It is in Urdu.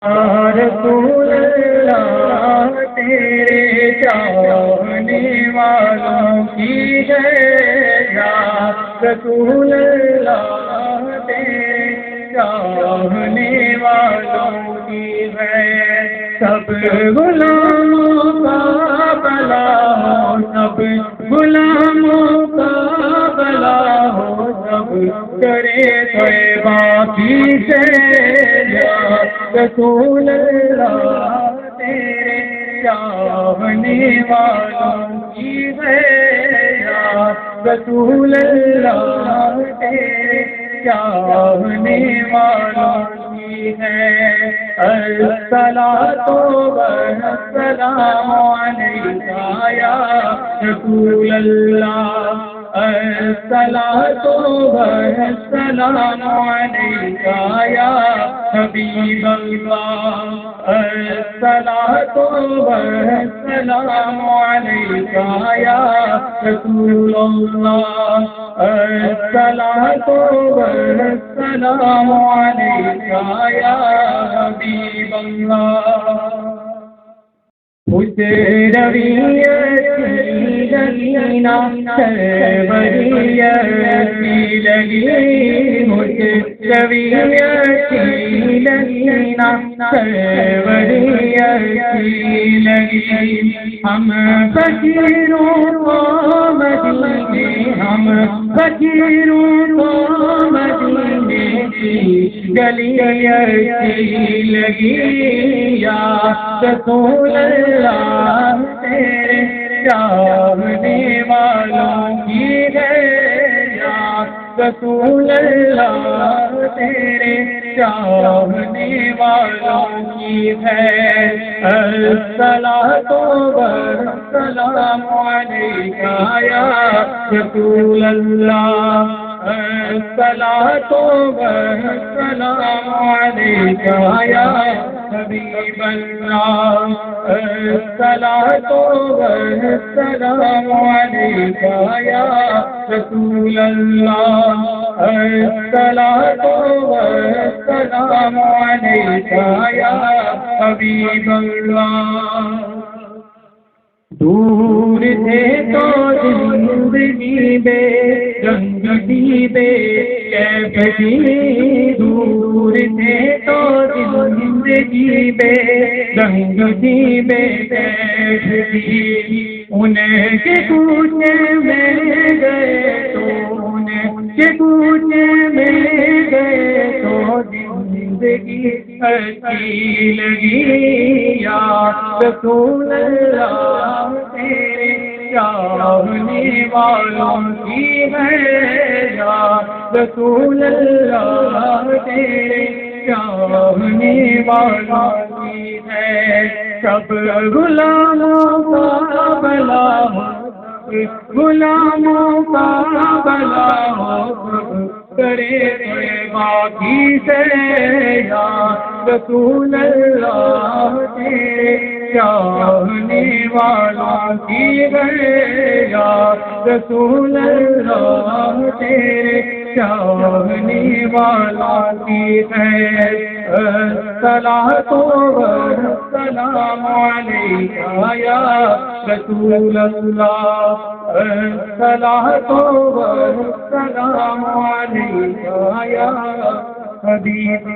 رسول اللہ تیرے چاہنے والوں کی ہے یا رسول اللہ تیرے چاہنے والوں کی ہے سب غلاموں کا بھلا ہو سب غلاموں کا بھلا ہو سب کرے طیبہ کی سے یا رسول اللہ تیرے چاہنے والوں کی ہے یا رسول اللہ تیرے چاہنے والوں کی ہے الصلاۃ والسلام علیکہ یا رسول اللہ الصلاۃ والسلام علیکہ یا حبیب اللہ الصلاۃ والسلام علیکہ یا رسول اللہ الصلاۃ والسلام علیکہ یا حبیب اللہ مجھ رویت کی لگینا سروریت کی لگی مجھ رویت کی لگینا سروریت کی لگی ہم فقیروں کو مدینے ہم فقیروں کو مدینے کی گلیت کی لگی یا رسول اللہ تیرے چاہنے والوں کی ہے یا رسول اللہ تیرے چاہنے والوں کی ہے الصلاۃ والسلام علیکہ یا رسول اللہ الصلاۃ والسلام علیکہ یا حبیب اللہ الصلاۃ والسلام علیکہ یا رسول اللہ الصلاۃ والسلام علیکہ یا حبیب اللہ دور تھے تو زندگی بے رنگ کی بے کیف تھی دور تھے تو زندگی بے رنگ کی بے کیف تھی انہیں کے کوچے میں گئے تو انہیں کے کوچے میں گئے تو زندگی اچھی لگی یا رسول اللہ تیرے چاہنے والوں کی ہے یا رسول اللہ تیرے چاہنے والوں کی ہے سب غلاموں کا بھلا ہو غلاموں کا بھلا ہو کرے باقی سے یا رسول اللہ تیرے چاہنے والوں کی ہے یا رسول اللہ تیرے چاہنے والوں کی ہے الصلاۃ والسلام علیکہ یا رسول اللہ الصلاۃ والسلام علیکہ یا حبیب